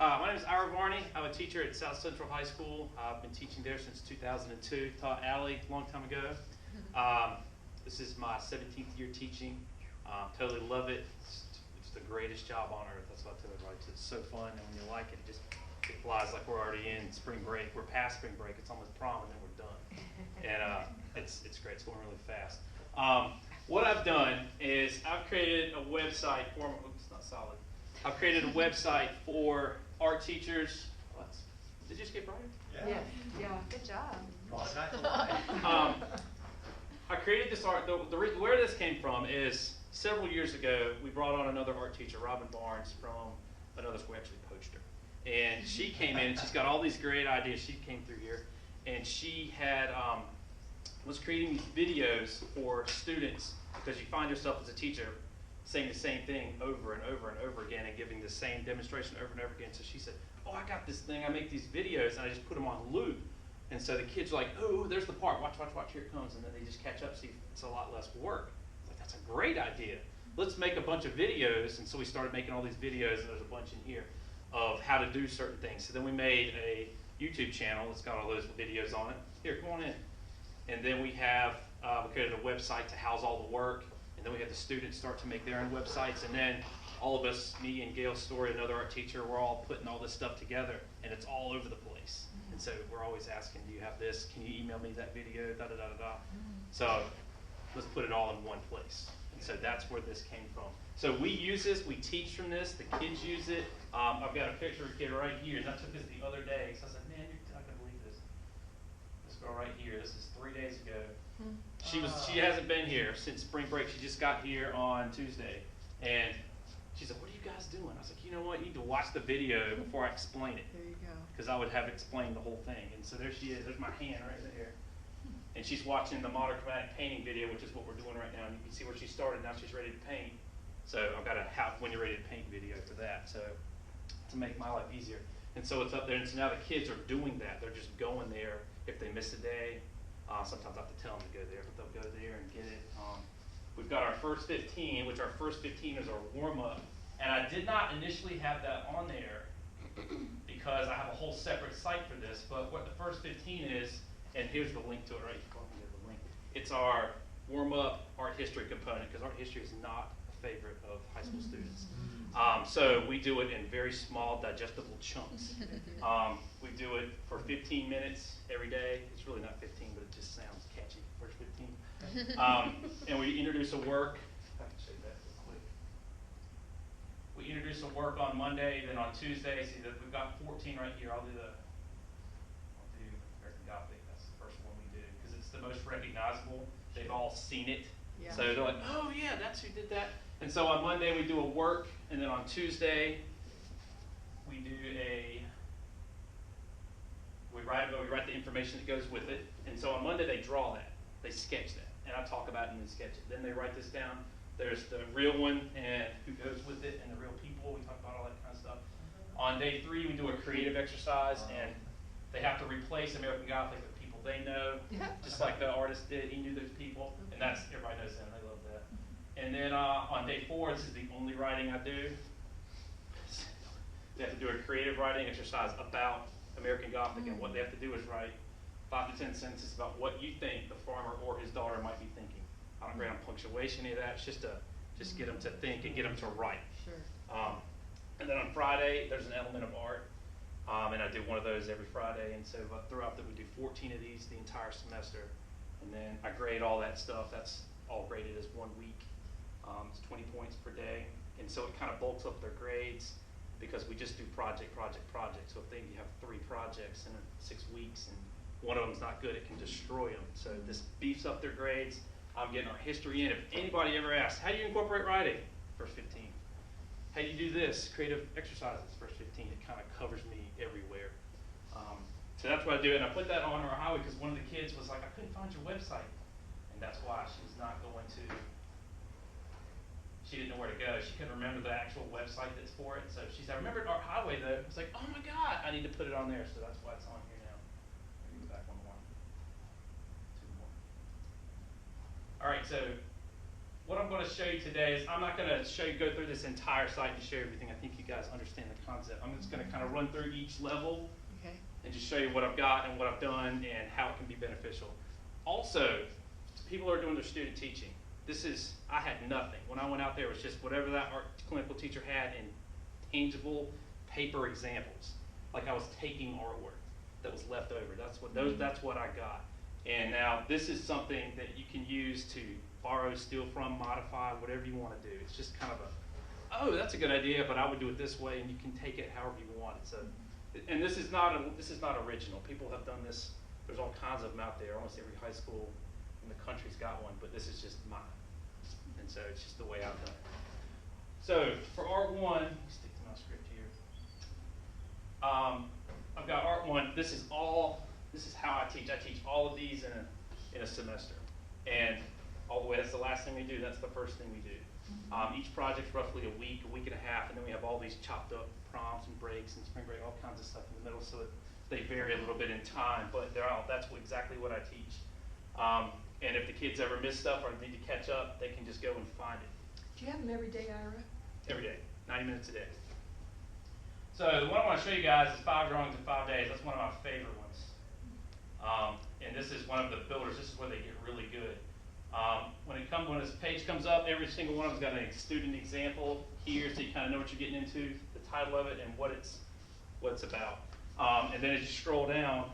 My name is Ira Varney. I'm a teacher at South Central High School. I've been teaching there since 2002. Taught Allie a long time ago. This is my 17th year teaching. Totally love it. It's the greatest job on earth. That's what I tell everybody. It's so fun, and when you like it, it flies like we're already in spring break. We're past spring break. It's almost prom, and then we're done. And it's great. It's going really fast. What I've done is I've created a website for. Oops, not solid. I've created a website for art teachers. Did you skip right? Yeah. Good job. I created this art. Where this came from is several years ago, we brought on another art teacher, Robin Barnes, from another school. We actually poached her. And she came in, and she's got all these great ideas. She came through here, and she had was creating these videos for students, because you find yourself as a teacher saying the same thing over and over and over again and giving the same demonstration over and over again. So she said, oh, I got this thing. I make these videos, and I just put them on loop. And so the kids are like, oh, there's the part. Watch, here it comes. And then they just catch up, see it's a lot less work. It's like, that's a great idea. Let's make a bunch of videos. And so we started making all these videos, and there's a bunch in here of how to do certain things. So then we made a YouTube channel that's got all those videos on it. Here, come on in. And then we have, we created a website to house all the work. And then we had the students start to make their own websites. And then all of us, me and Gail Story, another art teacher, we're all putting all this stuff together. And it's all over the place. And so we're always asking, do you have this? Can you email me that video? So let's put it all in one place. And so that's where this came from. So we use this. We teach from this. The kids use it. I've got a picture of a kid right here. And I took this the other day. So I said, man, you're not going to believe this. This girl right here. This is 3 days ago. She hasn't been here since spring break. She just got here on Tuesday. And she's like, what are you guys doing? I was like, you know what? You need to watch the video before I explain it. There you go. Because I would have explained the whole thing. And so there she is. There's my hand right there. And she's watching the monochromatic painting video, which is what we're doing right now. And you can see where she started. Now she's ready to paint. So I've got a how when you're ready to paint video for that. So to make my life easier. And so it's up there. And so now the kids are doing that. They're just going there. If they miss a day, sometimes I have to tell them to go there, but they'll go there and get it. We've got our first 15, which our first 15 is our warm-up. And I did not initially have that on there because I have a whole separate site for this. But what the first 15 is, and here's the link to it, right? The link. It's our warm-up art history component, because art history is not a favorite of high school students. So we do it in very small, digestible chunks. We do it for 15 minutes every day. It's really not 15, but it just sounds catchy. First 15. And we introduce a work. I can show you that real quick. We introduce a work on Monday, then on Tuesday. See that we've got 14 right here. I'll do American Gothic. That's the first one we do because it's the most recognizable. They've all seen it. Yeah. So they're like, oh yeah, that's who did that. And so on Monday we do a work, and then on Tuesday we do we write the information that goes with it. And so on Monday they draw that, they sketch that, and I talk about it and then sketch it. Then they write this down. There's the real one and who goes with it, and the real people. We talk about all that kind of stuff. On day 3 we do a creative exercise, and they have to replace American Gothic with people they know, just like the artist did. He knew those people, and everybody knows them. They love that. And then on day 4, this is the only writing I do. They have to do a creative writing exercise about American Gothic, and what they have to do is write 5 to 10 sentences about what you think the farmer or his daughter might be thinking. I don't grade on punctuation, any of that. It's just to get them to think and get them to write. Sure. And then on Friday, there's an element of art, and I do one of those every Friday. And so throughout that, we do 14 of these the entire semester, and then I grade all that stuff. That's all graded as 1 week. It's 20 points per day, and so it kind of bulks up their grades because we just do project. So if you have 3 projects in 6 weeks and one of them's not good, it can destroy them. So this beefs up their grades. I'm getting our history in. If anybody ever asks, how do you incorporate writing? First 15. How do you do this? Creative exercises, first 15. It kind of covers me everywhere. So that's what I do, and I put that on our highway because one of the kids was like, I couldn't find your website. And that's why she's not going to, she didn't know where to go. She couldn't remember the actual website that's for it. So she said, I remembered our highway though. It's like, oh my God, I need to put it on there. So that's why it's on here now. Let me go back 1 more. 2 more. All right, so what I'm going to show you today is I'm not going to go through this entire site and show you everything. I think you guys understand the concept. I'm just going to kind of run through each level and just show you what I've got and what I've done and how it can be beneficial. Also, people who are doing their student teaching, I had nothing. When I went out there, it was just whatever that art clinical teacher had in tangible paper examples. Like I was taking artwork that was left over. That's what I got. And now this is something that you can use to borrow, steal from, modify, whatever you want to do. It's just kind of oh, that's a good idea, but I would do it this way, and you can take it however you want. And this is not original. People have done this. There's all kinds of them out there. Almost every high school in the country's got one, but this is just mine. And so it's just the way I've done it. So for Art 1, let me stick to my script here. I've got Art 1. This is how I teach. I teach all of these in a semester. And all the way, that's the last thing we do. That's the first thing we do. Each project's roughly a week and a half, and then we have all these chopped up proms and breaks and spring break, all kinds of stuff in the middle, so that they vary a little bit in time, but that's exactly what I teach. And if the kids ever miss stuff or need to catch up, they can just go and find it. Do you have them every day, Ira? Every day, 90 minutes a day. So the one I want to show you guys is 5 drawings in 5 days. That's one of my favorite ones. And this is one of the builders. This is where they get really good. When this page comes up, every single one of them's got a student example here, so you kind of know what you're getting into, the title of it, and what it's about. And then as you scroll down,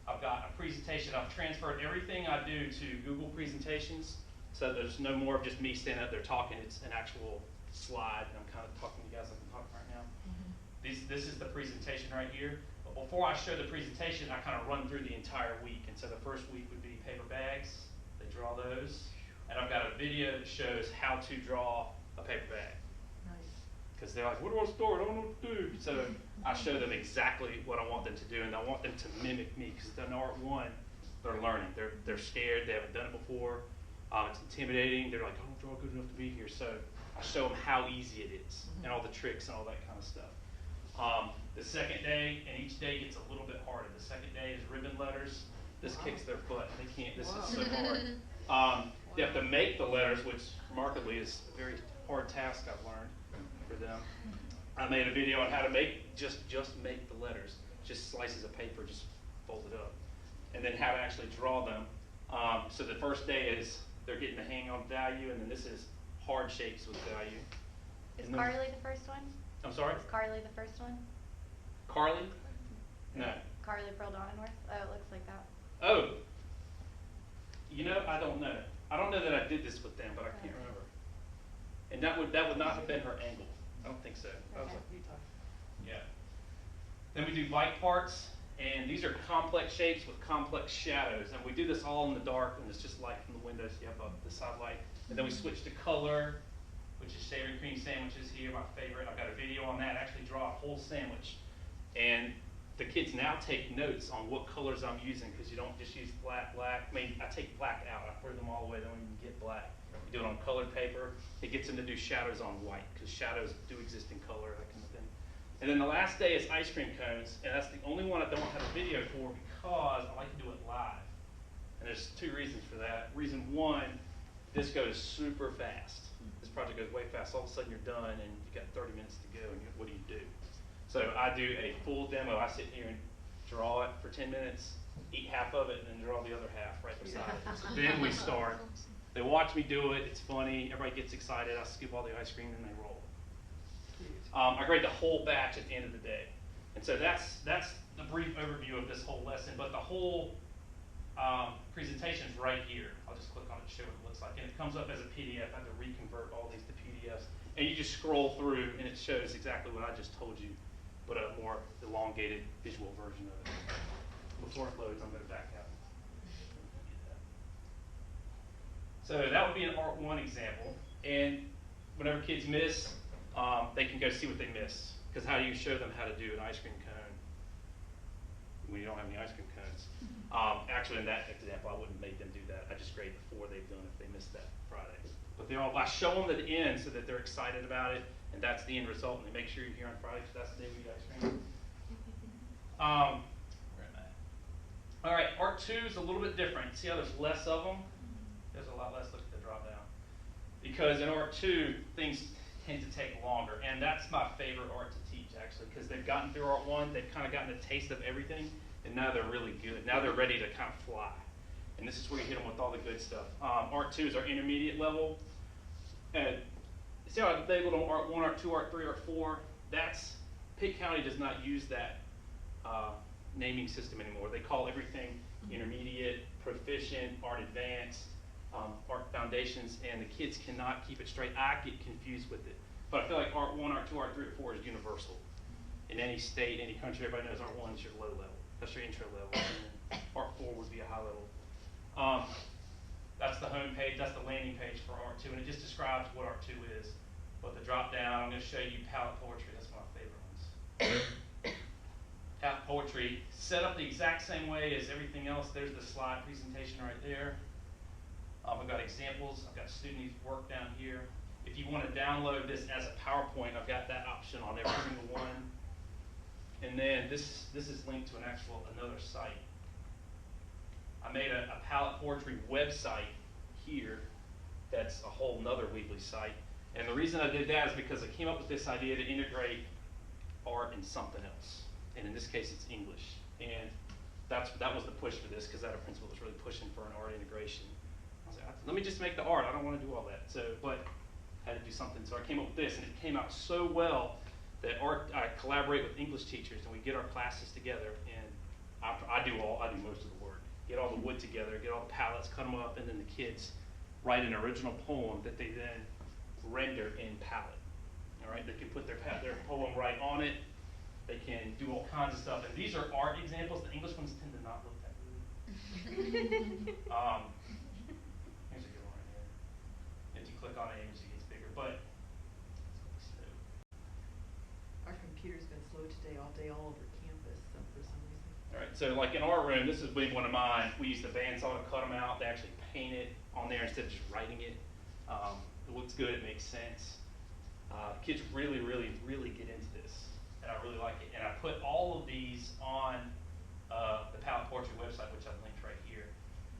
I've got a presentation. I've transferred everything I do to Google Presentations, so there's no more of just me standing up there talking. It's an actual slide, and I'm kind of talking to you guys like I'm talking right now. This is the presentation right here. But before I show the presentation, I kind of run through the entire week. And so the first week would be paper bags. They draw those. And I've got a video that shows how to draw a paper bag. Because they're like, where do I start? I don't know what to do. So I show them exactly what I want them to do, and I want them to mimic me. Because in Art 1, they're learning. They're scared. They haven't done it before. It's intimidating. They're like, I don't draw good enough to be here. So I show them how easy it is, and all the tricks and all that kind of stuff. The second day, and each day gets a little bit harder. The second day is ribbon letters. This kicks their butt. They can't. This is so hard. They have to make the letters, which remarkably is a very hard task I've learned for them. I made a video on how to just make the letters, just slices of paper, just fold it up, and then how to actually draw them. So the first day is they're getting the hang on value, and then this is hard shapes with value. Is Carly the first one? I'm sorry? Is Carly the first one? Carly? No. Carly Pearl Donenworth? Oh, it looks like that. Oh. You know, I don't know. I don't know that I did this with them, but I can't remember. And that would not have been her angle. I don't think so. I was like, what are you talking? Yeah. Then we do bike parts, and these are complex shapes with complex shadows. And we do this all in the dark, and it's just light from the windows. You have the side light. And then we switch to color, which is shaving cream sandwiches here, my favorite. I've got a video on that. I actually draw a whole sandwich. And the kids now take notes on what colors I'm using, because you don't just use black. I mean, I take black out. I throw them all away. They don't even get black. You do it on colored paper. It gets them to do shadows on white, because shadows do exist in color, that kind of thing. And then the last day is ice cream cones, and that's the only one I don't have a video for, because I like to do it live. And there's 2 reasons for that. Reason 1, this goes super fast. This project goes way fast. All of a sudden you're done, and you've got 30 minutes to go, and what do you do? So I do a full demo. I sit here and draw it for 10 minutes, eat half of it, and then draw the other half right beside it. So then we start. They watch me do it. It's funny. Everybody gets excited. I scoop all the ice cream, and they roll. I grade the whole batch at the end of the day. And so that's the brief overview of this whole lesson. But the whole presentation is right here. I'll just click on it to show what it looks like. And it comes up as a PDF. I have to reconvert all these to PDFs. And you just scroll through, and it shows exactly what I just told you, but a more elongated visual version of it. Before it loads, I'm going to back out. So that would be an Art 1 example. And whenever kids miss, they can go see what they missed. Because how do you show them how to do an ice cream cone when you don't have any ice cream cones? Actually, in that example, I wouldn't make them do that. I just grade the 4 they've done if they missed that Friday. But I show them at the end so that they're excited about it, and that's the end result. And they make sure you're here on Friday, because that's the day we eat ice cream. Where am I? All right, Art 2 is a little bit different. See how there's less of them? There's a lot less. Look at the drop down. Because in art 2, things tend to take longer, and that's my favorite art to teach, actually, because they've gotten through art 1, they've kind of gotten a taste of everything, and now they're really good. Now they're ready to kind of fly, and this is where you hit them with all the good stuff. Art 2 is our intermediate level, and see how I labeled them art 1, art 2, art 3, art 4? Pitt County does not use that naming system anymore. They call everything intermediate, proficient, art advanced, art foundations, and the kids cannot keep it straight. I get confused with it. But I feel like art 1, art 2, art 3, art 4 is universal. In any state, any country, everybody knows art 1 is your low level. That's your intro level. And art 4 would be a high level. That's the home page, that's the landing page for art 2, and it just describes what art 2 is. But the drop down, I'm going to show you palette poetry. That's one of my favorite ones. Palette poetry, set up the exact same way as everything else. There's the slide presentation right there. I've got examples, I've got student work down here. If you want to download this as a PowerPoint, I've got that option on every single one. And then this is linked to another site. I made a palette poetry website here that's a whole nother Weebly site. And the reason I did that is because I came up with this idea to integrate art and something else. And in this case, it's English. And that was the push for this, because that principal was really pushing for an art integration. I was like, let me just make the art. I don't want to do all that. But I had to do something. So I came up with this, and it came out so well that I collaborate with English teachers, and we get our classes together. And I do most of the work. Get all the wood together, get all the palettes, cut them up, and then the kids write an original poem that they then render in palette. All right, they can put their poem right on it. They can do all kinds of stuff. And these are art examples. The English ones tend to not look that good. Here's a good one right here. If you click on it, it gets bigger. But it's really slow. Our computer's been slow today, all over campus, for some reason. All right, so like in our room, this is one of mine. We use the bandsaw to cut them out. They actually paint it on there instead of just writing it. It looks good, it makes sense. Kids really, really, really get into this, and I really like it. And I put all of these on the Palette Poetry website, which I've linked right here.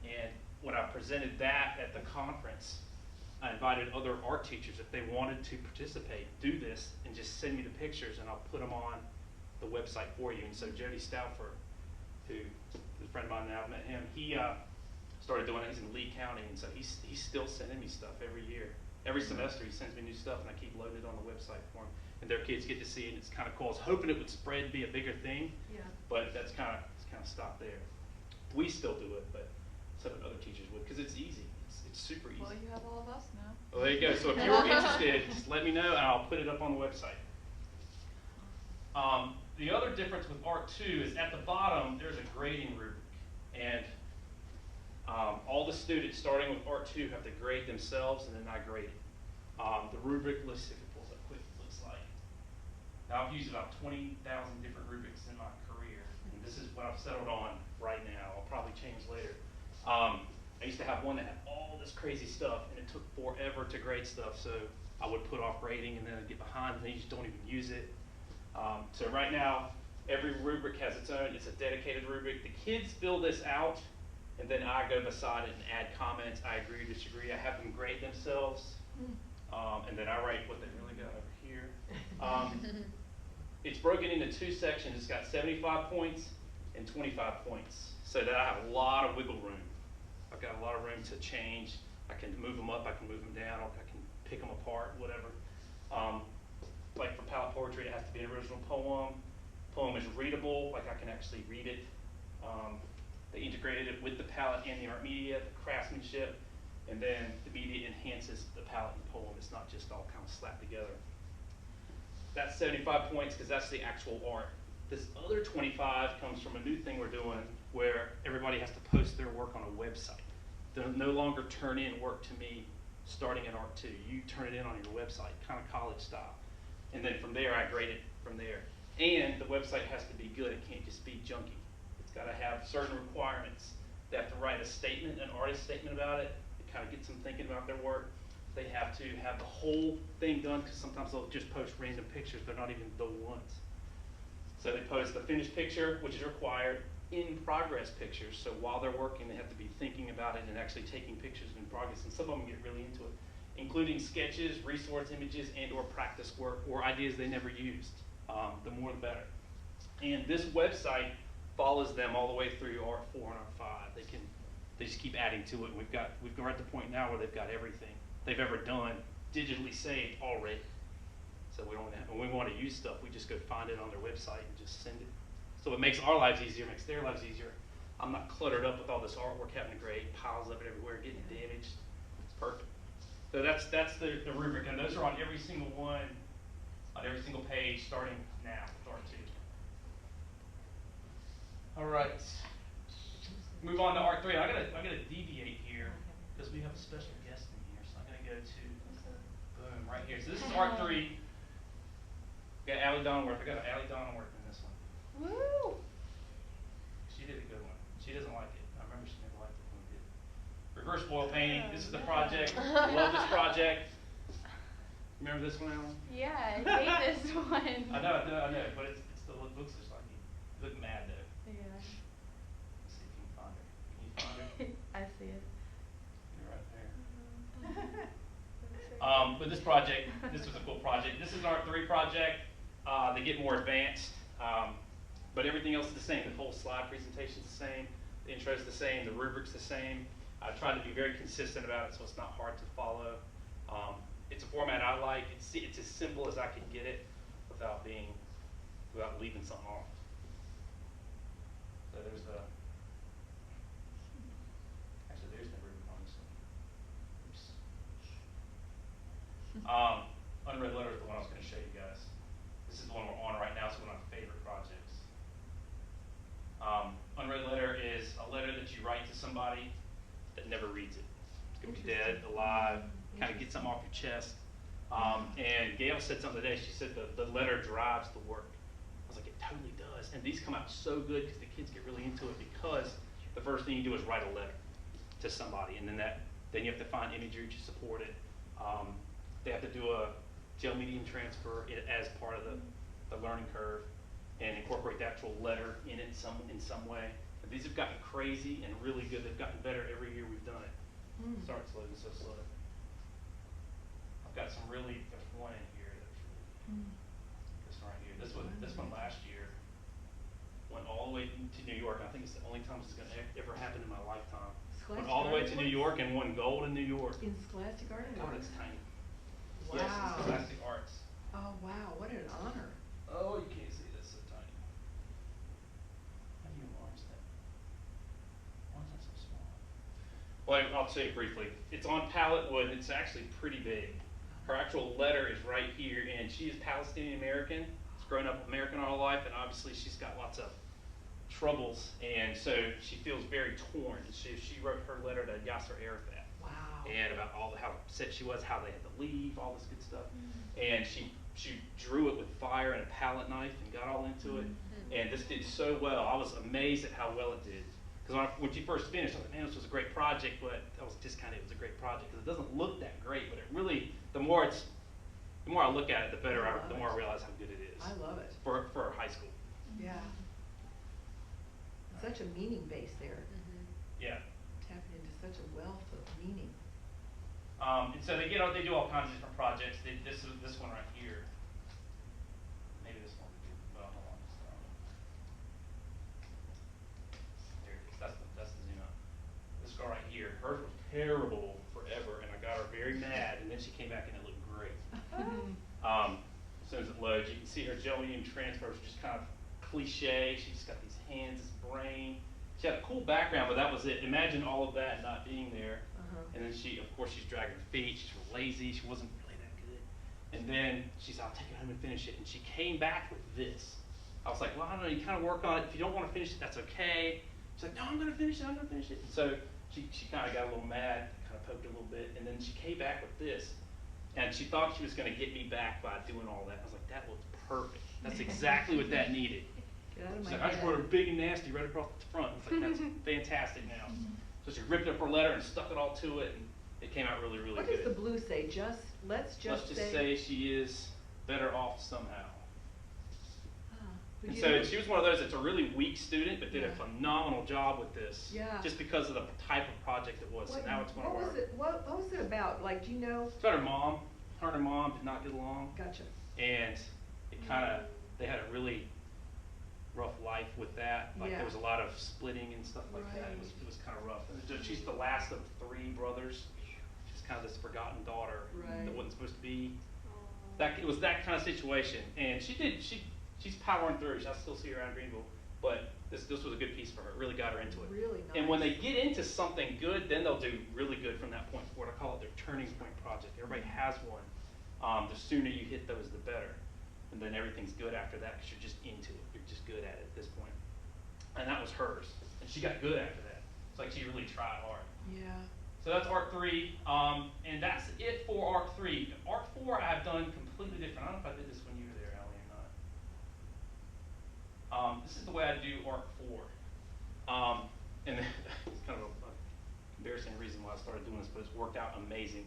And when I presented that at the conference, I invited other art teachers, if they wanted to participate, do this, and just send me the pictures, and I'll put them on the website for you. And so Jody Stauffer, who is a friend of mine now, I've met him, he started doing it. He's in Lee County, and so he's still sending me stuff every year. Every semester he sends me new stuff, and I keep loading it on the website for him. And their kids get to see it, and it's kind of cool. I was hoping it would spread and be a bigger thing, but it's kind of stopped there. We still do it, but some of the other teachers would, because it's easy. It's super easy. Well, you have all of us now. Well, there you go. So if you're interested, just let me know, and I'll put it up on the website. The other difference with Art 2 is at the bottom, there's a grading rubric. And all the students starting with Art 2 have to grade themselves, and then I grade it. The rubric list, if it pulls up quick, looks like. Now, I've used about 20,000 different rubrics in my career, and this is what I've settled on right now. I'll probably change later. I used to have one that had all this crazy stuff, and it took forever to grade stuff, so I would put off grading, and then I'd get behind, and then you just don't even use it. So right now, every rubric has its own. It's a dedicated rubric. The kids fill this out, and then I go beside it and add comments. I agree or disagree. I have them grade themselves, and then I write what they really got over here. It's broken into two sections. It's got 75 points and 25 points, so that I have a lot of wiggle room. I've got a lot of room to change. I can move them up, I can move them down, I can pick them apart, whatever. Like for palette poetry, it has to be an original poem. Poem is readable, like I can actually read it. They integrated it with the palette and the art media, the craftsmanship, and then the media enhances the palette and the poem. It's not just all kind of slapped together. That's 75 points because that's the actual art. This other 25 comes from a new thing we're doing where everybody has to post their work on a website. They'll no longer turn in work to me starting at Art 2. You turn it in on your website, kind of college style. And then from there, I grade it from there. And the website has to be good. It can't just be junky. It's got to have certain requirements. They have to write a statement, an artist statement about it. It kind of gets them thinking about their work. They have to have the whole thing done because sometimes they'll just post random pictures. They're not even the ones. So they post the finished picture, which is required, in progress pictures. So while they're working, they have to be thinking about it and actually taking pictures in progress. And some of them get really into it. including sketches, resource images, and or practice work, or ideas they never used. The more the better. And this website follows them all the way through Art 4 and Art 5. They just keep adding to it. And we're at the point now where they've got everything they've ever done digitally saved already. So when we want to use stuff, we just go find it on their website and just send it. So it makes our lives easier, makes their lives easier. I'm not cluttered up with all this artwork having to grade, piles of it everywhere, getting damaged. It's perfect. So that's the rubric, and those are on every single one, on every single page, starting now, Art 2. All right. Move on to Art 3. I gotta deviate here because we have a special guest in here. So I'm gonna go to boom right here. So this is Art 3. We got Allie Donworth. I got Allie Donworth in this one. Woo! She did a good one. She doesn't like it. I remember she never liked it when we did it. Reverse oil painting. This is the project. I love this project. Remember this one, Alan? Yeah, I hate this one. I know, but it's the looks just like you. You look mad though. Yeah. Let's see if you can find her. Can you find her? I see it. You're right there. But this project, this was a cool project. This is an Art 3 project. They get more advanced, but everything else is the same. The whole slide presentation is the same. The intro is the same. The rubric's the same. I tried to be very consistent about it, so it's not hard to follow. It's a format I like. It's as simple as I can get it without leaving something off. So there's the. Actually, there's no rubric on this one. Oops. Unread letter is the one I was going to show you guys. This is the one we're on right now. It's one of my favorite projects. Unread letter is a letter that you write to somebody that never reads it. It's going to be dead, alive, kind of get something off your chest. And Gail said something today. She said the letter drives the work. I was like, it totally does. And these come out so good because the kids get really into it because the first thing you do is write a letter to somebody, and then you have to find imagery to support it. They have to do a gel medium transfer as part of the learning curve and incorporate the actual letter in it in some way. But these have gotten crazy and really good. They've gotten better every year we've done it. Sorry it's loading so slow. I've got some there's one in here that's really, this one right here. This one last year went all the way to New York. I think it's the only time this is going to ever happen in my lifetime. Went all the way to New York and won gold in New York. In Scholastic Art? God, it's tiny. Wow. Yes, it's Scholastic Arts. Oh, wow, what an honor. Oh, you can't see this, so tiny. How do you enlarge that? Why is that so small? Well, I'll say it briefly. It's on pallet wood. It's actually pretty big. Her actual letter is right here, and she is Palestinian American. She's grown up American all her life, and obviously she's got lots of troubles, and so she feels very torn. She wrote her letter to Yasser Arafat. Wow. And about how upset she was, how they had to leave, all this good stuff. And she drew it with fire and a palette knife and got all into it. And this did so well. I was amazed at how well it did. Because when she first finished, I was like, man, this was a great project, but it was a great project because it doesn't look that great, but it really, the more I look at it, the more I realize how good it is. I love it. For high school. Yeah. Such a meaning base there. Yeah. Tapping into such a wealth of meaning. And so they do all kinds of different projects. This one right here. Maybe this one. Well, hold on. There it is. That's the zoom out. This girl right here. Hers was terrible forever, and I got her very mad, and then she came back and it looked great. As soon as it loads, you can see her gel medium transfers just kind of cliche. She's got these hands, this brain. She had a cool background, but that was it. Imagine all of that not being there. And then she's dragging her feet. She's lazy. She wasn't really that good. And then she's, I'll take it home and finish it. And she came back with this. I was like, well, I don't know. You kind of work on it. If you don't want to finish it, that's okay. She's like, no, I'm going to finish it. I'm going to finish it. And so she kind of got a little mad, kind of poked her a little bit. And then she came back with this. And she thought she was going to get me back by doing all that. I was like, that looks perfect. That's exactly what that needed. Get out of She's my like, I just head. wrote her big and nasty right across the front. It's like, that's fantastic now. So she ripped up her letter and stuck it all to it, and it came out really, really What good. does the blue say? Let's just say she is better off somehow. But And you so know- she was one of those that's a really weak student, but did a Yeah. phenomenal job with this. Yeah. Just because of the type of project it was. So now it's one of what our. was it? What was it about? Like, do you know? It's about her mom. Her and her mom did not get along. Gotcha. And it kind of, they had a really rough life with that. Like Yeah. there was a lot of splitting and stuff like that. Right. It was kind of rough. And she's the last of 3 brothers. She's kind of this forgotten daughter Right. that wasn't supposed to be. It was that kind of situation. And she's powering through. I still see her around Greenville. But this was a good piece for her. It really got her into it. Really nice. And when they get into something good, then they'll do really good from that point forward. I call it their turning point project. Everybody has one. The sooner you hit those, the better. And then everything's good after that because you're just into it. You're just good at it at this point. And that was hers. And she got good after that. It's like she really tried hard. Yeah. So that's ARC 3. And that's it for ARC 3. ARC 4 I've done completely different. I don't know if I did this when you were there, Allie, or not. This is the way I do ARC 4. And it's kind of an embarrassing reason why I started doing this, but it's worked out amazing.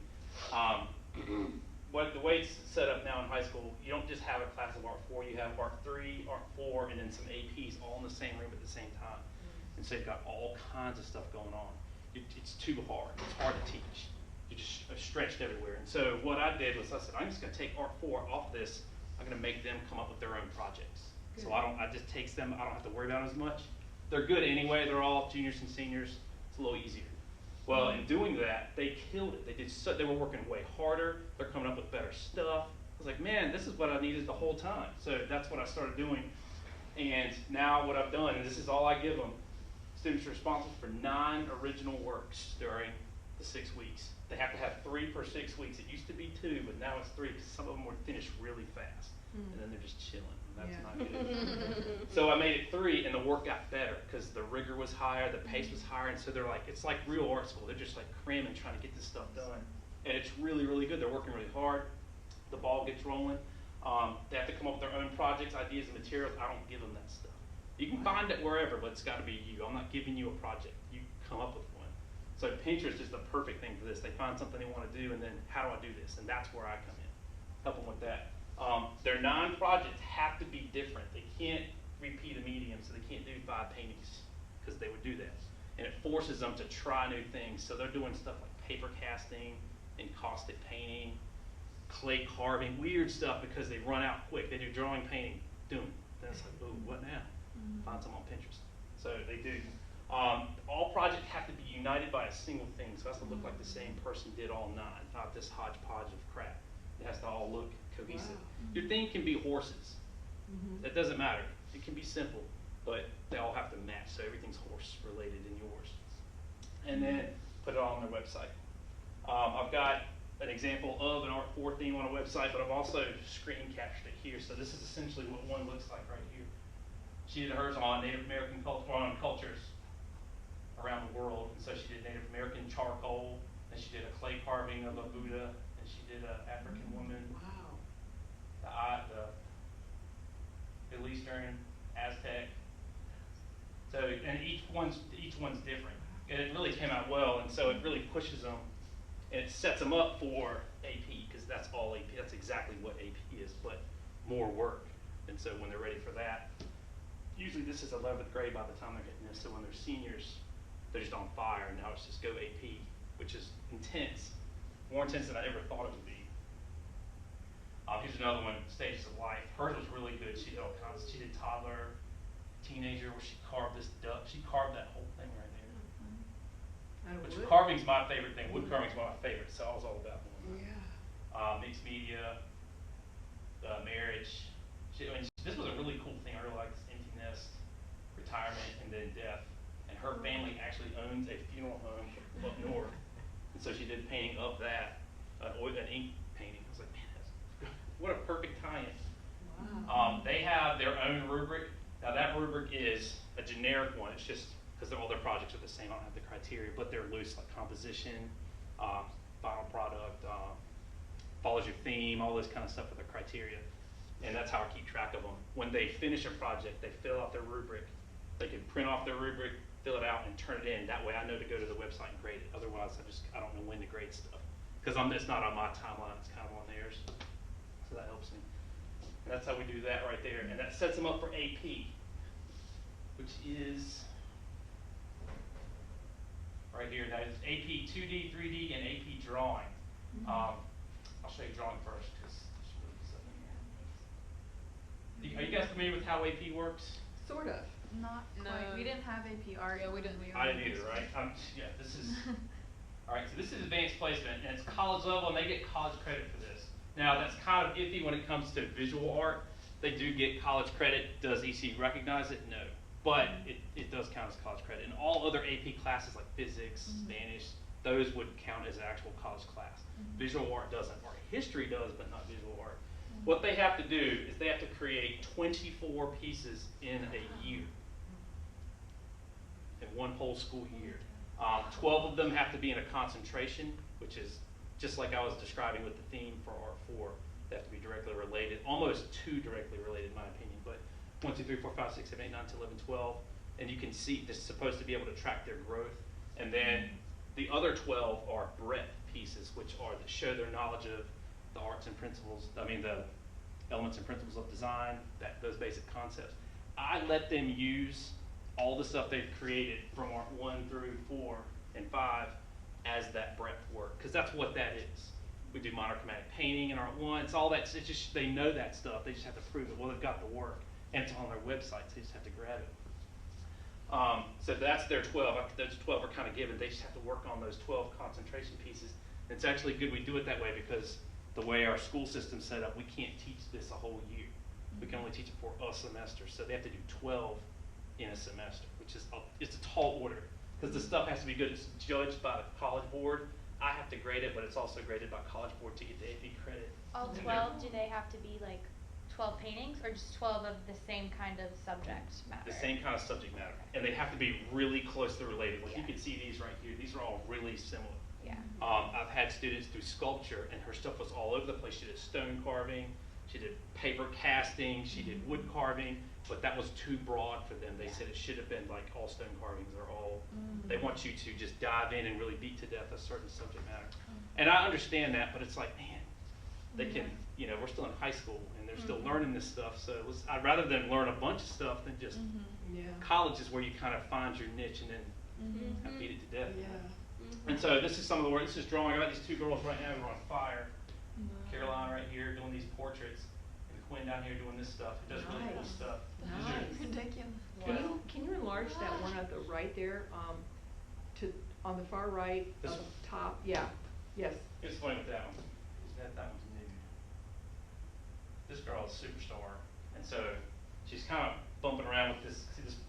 The way it's set up now in high school, you don't just have a class of ARC 4, you have ARC 3, ARC 4, and then some APs all in the same room at the same time. And so you've got all kinds of stuff going on. It's too hard. It's hard to teach. You're just stretched everywhere. And so what I did was I said, I'm just going to take ARC 4 off this. I'm going to make them come up with their own projects. Good. So I just takes them. I don't have to worry about them as much. They're good anyway. They're all juniors and seniors. It's a little easier. Well, in doing that, they killed it. They were working way harder. They're coming up with better stuff. I was like, man, this is what I needed the whole time. So that's what I started doing. And now what I've done, and this is all I give them, students are responsible for 9 original works during the 6 weeks. They have to have 3 per 6 weeks. It used to be 2, but now it's 3 because some of them were finished really fast. And then they're just chilling. That's Yeah. not good. So I made it 3, and the work got better because the rigor was higher, the pace was higher, and so they're like, it's like real art school. They're just like cramming, trying to get this stuff done. And it's really, really good. They're working really hard. The ball gets rolling. They have to come up with their own projects, ideas, and materials. I don't give them that stuff. You can find it wherever, but it's got to be you. I'm not giving you a project. You come up with one. So Pinterest is the perfect thing for this. They find something they want to do, and then how do I do this? And that's where I come in, help them with that. Their 9 projects have to be different. They can't repeat a medium, so they can't do 5 paintings because they would do that. And it forces them to try new things. So they're doing stuff like paper casting, encaustic painting, clay carving, weird stuff because they run out quick. They do drawing, painting, doing it. Then it's like, oh, what now? Find some on Pinterest. So they do. All projects have to be united by a single thing. So it has to look like the same person did all 9, not this hodgepodge of crap. It has to all look cohesive. Wow. Your thing can be horses. It doesn't matter. It can be simple, but they all have to match. So everything's horse related in yours. And then put it all on their website. I've got an example of an ARC 4 theme on a website, but I've also screen captured it here. So this is essentially what one looks like right here. She did hers on Native American cultures around the world. And so she did Native American charcoal, and she did a clay carving of a Buddha, and she did an African woman, Wow. the Middle Eastern, Aztec. So, and each one's different. And it really came out well, and so it really pushes them, and it sets them up for AP, because that's all AP, that's exactly what AP is, but more work. And so when they're ready for that, usually this is 11th grade by the time they're hitting this, so when they're seniors, they're just on fire, and now it's just go AP, which is intense, more intense than I ever thought it would be. Here's another one, Stages of Life. Hers was really good. She did all kinds. She did toddler, teenager, where she carved this duck. She carved that whole thing right there. Out of Which wood? carving's my favorite thing. Wood carving's one of my favorites, so I was all about one. Yeah. Mixed media, marriage. This was a really cool thing. I really liked this: empty nest, retirement, and then death. And her family actually owns a funeral home up north, and so she did painting of that, an ink painting. I was like, man, what a perfect tie-in. Wow. They have their own rubric. Now that rubric is a generic one. It's just because all their projects are the same. I don't have the criteria, but they're loose, like composition, final product, follows your theme, all this kind of stuff with the criteria. And that's how I keep track of them. When they finish a project, they fill out their rubric. They can print off their rubric, fill it out, and turn it in. That way I know to go to the website and grade it. Otherwise, I don't know when to grade stuff. Because it's not on my timeline, it's kind of on theirs. So that helps me. And that's how we do that right there. And that sets them up for AP, which is right here. Now it's AP 2D, 3D, and AP drawing. I'll show you drawing first because there's really something here. Are you guys familiar with how AP works? Sort of. Not No. quite. We didn't have AP art. Yeah, we didn't. I didn't either, right? Yeah, this is, all right, so this is advanced placement, and it's college level, and they get college credit for this. Now, that's kind of iffy when it comes to visual art. They do get college credit. Does EC recognize it? No. But it does count as college credit. And all other AP classes like physics, Spanish, those would count as an actual college class. Visual art doesn't. Art history does, but not visual art. What they have to do is they have to create 24 pieces in a year. In one whole school year. 12 of them have to be in a concentration, which is just like I was describing with the theme for Art 4. They have to be directly related, almost too directly related in my opinion, but 1, 2, 3, 4, 5, 6, 7, 8, 9, 10, 11, 12. And you can see this is supposed to be able to track their growth. And then the other 12 are breadth pieces, which are that show their knowledge of the arts and principles, the elements and principles of design, those basic concepts. I let them use all the stuff they've created from Art 1 through 4 and 5 as that breadth work, because that's what that is. We do monochromatic painting in Art 1. It's all that. It's just they know that stuff. They just have to prove it. Well, they've got the work, and it's on their website. So they just have to grab it. So that's their 12. Those 12 are kind of given. They just have to work on those 12 concentration pieces. And it's actually good we do it that way because the way our school system's set up, we can't teach this a whole year. We can only teach it for a semester. So they have to do 12 in a semester, which is it's a tall order because the stuff has to be good. It's judged by the college board. I have to grade it, but it's also graded by college board to get the AP credit. All 12, do they have to be like 12 paintings or just 12 of the same kind of subject matter? The same kind of subject matter. And they have to be really closely related. Like you Yeah. can see these right here. These are all really similar. Yeah. I've had students do sculpture and her stuff was all over the place. She did stone carving, she did paper casting, she did wood carving, but that was too broad for them. They said it should have been like all stone carvings or all, they want you to just dive in and really beat to death a certain subject matter. And I understand that, but it's like, man, they can, we're still in high school and they're still learning this stuff. So I'd rather them learn a bunch of stuff than just, college is where you kind of find your niche and then beat it to death. And so this is some of the work. This is drawing. I got these two girls right now who are on fire. Caroline right here doing these portraits, and Quinn down here doing this stuff. It does really cool stuff. Nice. Can you enlarge that one at the right there, on the far right, This on one? the top? Yeah. Yes. It's funny with that one. That one's new. This girl is a superstar, and so she's kind of bumping around with this.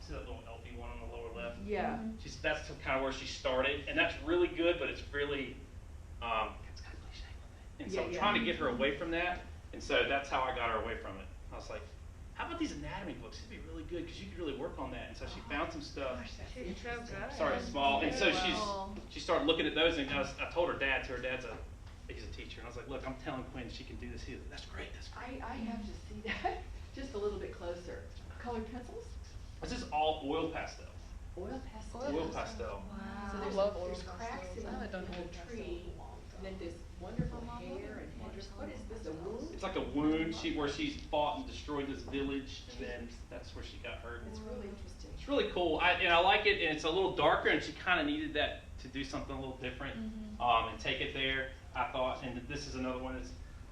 See that little LP one on the lower left? Yeah. That's kind of where she started, and that's really good, but it's really it's kind of cliche a little bit. And so I'm trying to get her away from that, and so that's how I got her away from it. I was like, how about these anatomy books? It'd be really good because you could really work on that. And so she found some stuff. She's so good. Sorry, small. And so she started looking at those, and I told her dad. So her dad's he's a teacher, and I was like, look, I'm telling Quinn she can do this. He was like, that's great. That's great. I have to see that just a little bit closer. Colored pencils? This is all oil pastel. Oil pastel. Oil pastel. So I there's, love oil there's cracks in pastels. I haven't done the oil pastels tree, in a long and then this wonderful hair and headdress. What is this, a wound? It's like a wound where she's fought and destroyed this village, and then that's where she got hurt. It's really interesting. It's really cool. I like it, and it's a little darker, and she kind of needed that to do something a little different, and take it there. I thought, and this is another one.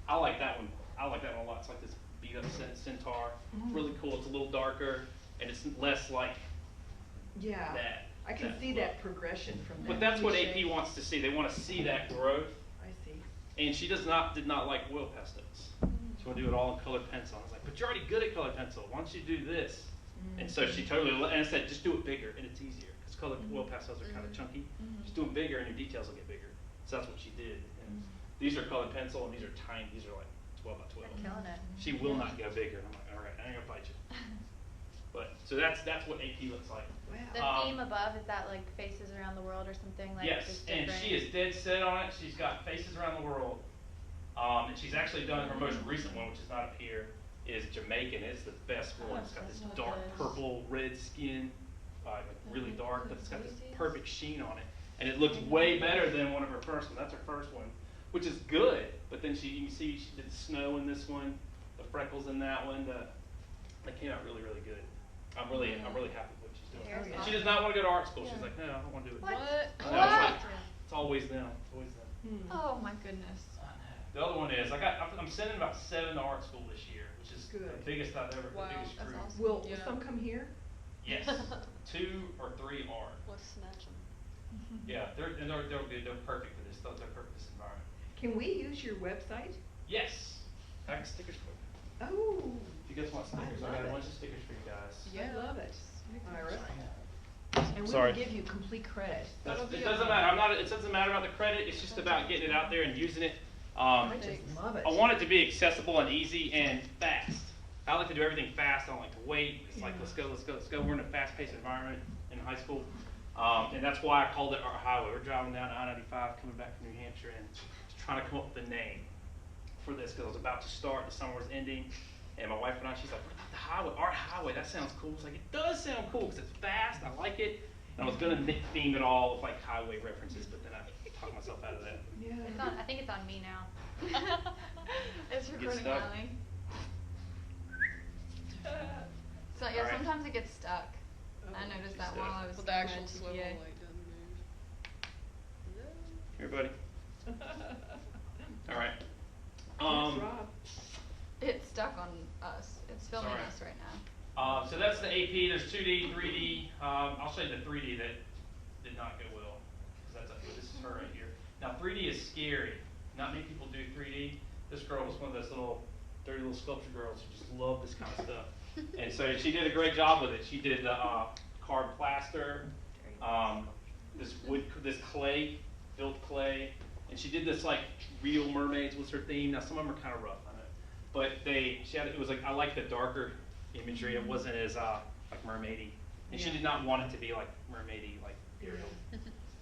I like that one. I like that one a lot. It's like this beat up centaur. It's really cool. It's a little darker, and it's less like that. I can see that progression from that. But that's what cliche. AP wants to see. They want to see that growth. I see. And she did not like oil pastels. She wanted to do it all in colored pencil. I was like, but you're already good at colored pencil. Why don't you do this? And so she and I said, just do it bigger, and it's easier because colored oil pastels are kind of chunky. Just do them bigger, and your details will get bigger. So that's what she did. And these are colored pencil, and these are tiny. These are like 12 by 12. Killing it. She will not go bigger. And I'm like, all right, I ain't gonna fight you. But so that's what AP looks like. The theme above, is that like faces around the world or something? Like Yes, just and different? she is dead set on it. She's got faces around the world. And she's actually done her most recent one, which is not up here, is Jamaican. It's the best one. It's got this dark purple, red skin, like really dark, but it's got this perfect sheen on it. And it looks way better than one of her first ones. That's her first one, which is good. But then you can see she did snow in this one. the freckles in that one. That came out really, really good. I'm really happy with what she's doing. Hair's And she does not want to go to art school. She's like, no, I don't want to do it. What? I know, it's like, it's always them. It's always them. Oh my goodness. The other one is I'm sending about 7 to art school this year, which is Good. the biggest I've ever. Wow, the biggest that's group. awesome. Will Yeah. some come here? Yes, 2 or 3 art. Let's snatch them. Yeah, they're good. They're perfect for this. They're perfect for this environment. Can we use your website? Yes, I got stickers for you. Oh, If you guys want stickers, I got a bunch of stickers for you guys. I love it, Ira. And we Sorry. will give you complete credit. It doesn't matter. It doesn't matter about the credit. It's just about getting it out there and using it. I just love it. I want it to be accessible and easy and fast. I like to do everything fast. I don't like to wait. It's like let's go. We're in a fast-paced environment in high school, and that's why I called it Art Highway. We're driving down I-95 coming back from New Hampshire and trying to come up with a name for this because I was about to start. The summer was ending, and my wife and I, she's like, "What about the highway? Art Highway? That sounds cool." It's like it does sound cool because it's fast. I like it. And I was gonna theme it all with like highway references, but then I talked myself out of that. Yeah. I think it's on me now. It's recording, stuck. Allie. So yeah, Alright. sometimes it gets stuck. I Oh, noticed she's that stuck. while I was But the doing actual my swivel TPA. light doesn't move. Here, buddy. All right. Thanks, Rob. It's stuck on us. It's filming Sorry. us right now. So that's the AP. There's 2D, 3D. I'll show you the 3D that did not go well. 'Cause this is her right here. Now 3D is scary. Not many people do 3D. This girl was one of those little dirty little sculpture girls who just love this kind of stuff. And so she did a great job with it. She did the card plaster, this clay, built clay, and she did this like real mermaids was her theme. Now some of them are kind of rough, I know, but it was like I like the darker imagery. It wasn't as like mermaidy, and she did not want it to be like mermaidy, like Ariel.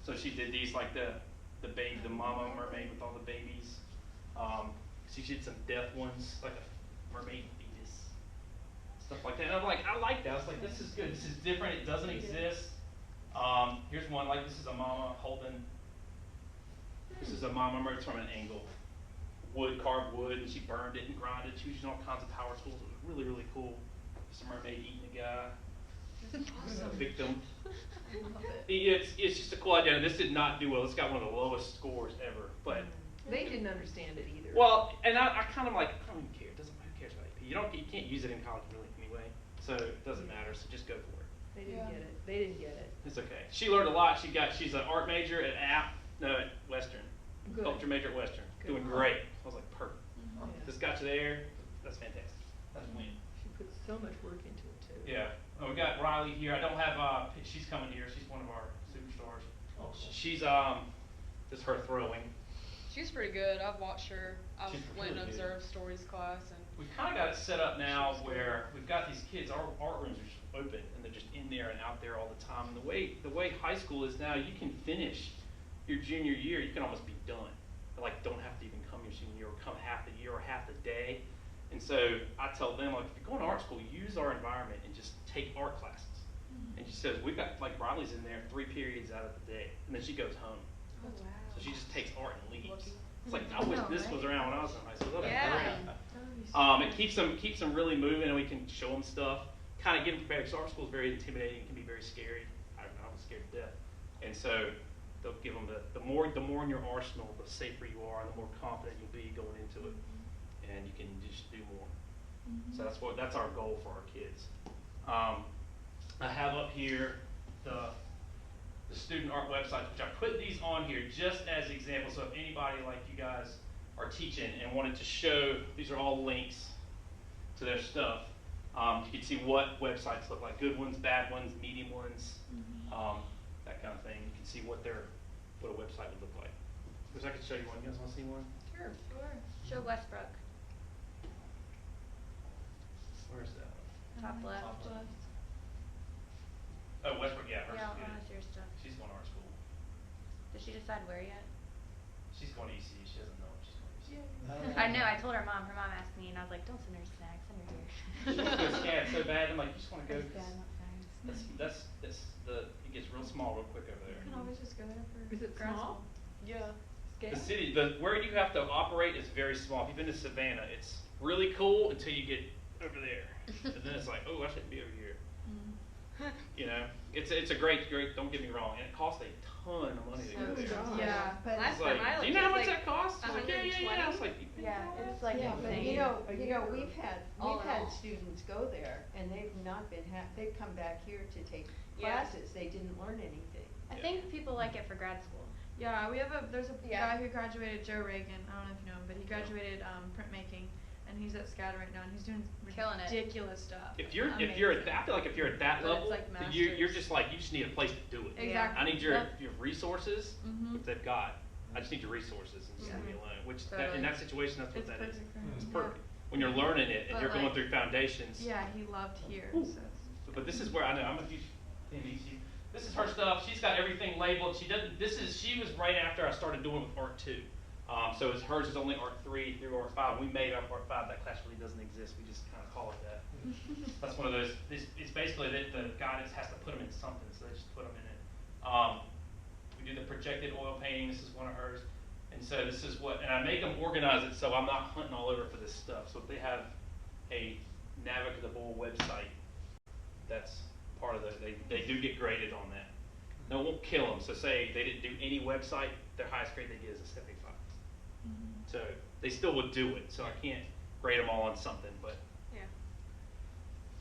So she did these like the mama mermaid with all the babies. She did some death ones, like a mermaid fetus, stuff like that. And I'm like, I like that. I was like, this is good. This is different. It doesn't exist. Here's one like this is a mama holding. This is a mama mermaid from an angle, carved wood, and she burned it and grinded. She was using all kinds of power tools. It was really, really cool. This is a mermaid eating a guy. Awesome. A victim. I love it. It's just a cool idea. And this did not do well. It's got one of the lowest scores ever. But They didn't understand it either. well, and I kind of like I don't even care. It doesn't matter. Who cares about AP? You can't use it in college really anyway. So it doesn't matter. So just go for it. They didn't Yeah. get it. They didn't get it. It's okay. She learned a lot. She's an art major at at Western. Good. Sculpture major at Western. Good. Doing great. I was like, perfect. Yeah. This got you there. That's fantastic. That's a win. She put so much work into it too. Yeah. Oh, we got Riley here. I don't have she's coming here. She's one of our superstars. She's this is her throwing. She's pretty good. I've watched her. I She's went and really good. observed stories class and We've kind of got it set up now where we've got these kids. Our art rooms are just open and they're just in there and out there all the time. And the way high school is now, you can finish your junior year. You can almost be done. Like don't have to even come your senior year or come half the year or half the day. And so I tell them, like, if you're going to art school, use our environment and just take art classes. And she says, we've got, like, Riley's in there 3 periods out of the day. And then she goes home. Oh, wow. So she just takes art and leaves. Lucky. It's like, I wish know, this right? was around when I was in high school. That'd be Yeah. great. It keeps them really moving, and we can show them stuff. Kind of get them prepared, because art school is very intimidating. It can be very scary. I was scared to death. And so they'll give them the more in your arsenal, the safer you are, and the more confident you'll be going into it. And you can just do more. So that's our goal for our kids. I have up here the student art websites, which I put these on here just as examples. So if anybody like you guys are teaching and wanted to show, these are all links to their stuff. You can see what websites look like: good ones, bad ones, medium ones, that kind of thing. You can see what a website would look like. Because I could show you one. You guys want to see one? Sure. Show Westbrook. Where's that one? Top left. Oh, Westbrook, yeah, hers Yeah, is good. almost your stuff. She's going to art school. Did she decide where yet? She's going to ECU. She doesn't know what she's going to ECU. I know. I told her mom. Her mom asked me, and I was like, "Don't send her snacks. Send her here." She wants to go scan so bad. I'm like, you just want to go. That's bad, not fast. That's it gets real small real quick over there. You can always just go there for Is it grad small? school. yeah. scale? The city, where you have to operate is very small. If you've been to Savannah, it's really cool until you get over there, and then it's like, oh, I shouldn't be over here. You know, it's a great. Don't get me wrong, and it costs a ton of money to go there. Yeah. But Last It's like, time I do you looked, know how it much was that costs? I was like, yeah. I was like, you pay Yeah, for all it's that? like yeah, but insane. you know, All we've in had all. students go there and they've not been they've come back here to take Yeah. classes, they didn't learn anything. I think people like it for grad school. Yeah, there's a Yeah. guy who graduated, Joe Reagan, I don't know if you know him, but he graduated printmaking, and he's at SCAD right now, and he's doing Killing it. ridiculous stuff. If you're at Amazing. that, I feel like if you're at that But it's level, like then you're masters. just like, you just need a place to do it. Exactly. I need your Yep. resources, Mhm. which they've got. I just need your resources and just leave me Yeah. alone. Which Totally. in that situation, that's what It's that is. perfect for him. It's Yeah. perfect. When you're learning it and But you're going like- through foundations. Yeah, he loved here, Ooh. so it's. But this is where I know I'm a huge NBC. This is her stuff. She's got everything labeled. She was right after I started doing with Art 2. So hers is only Art 3 through Art 5. We made up Art 5. That class really doesn't exist. We just kind of call it that. That's one of those. It's basically that the guidance has to put them in something, so they just put them in it. We do the projected oil painting. This is one of hers. And so this is and I make them organize it so I'm not hunting all over for this stuff. So if they have a navigable website, that's part of they do get graded on that. No, it won't kill them. So say they didn't do any website, their highest grade they get is a 75. So they still would do it. So I can't grade them all on something, but. Yeah.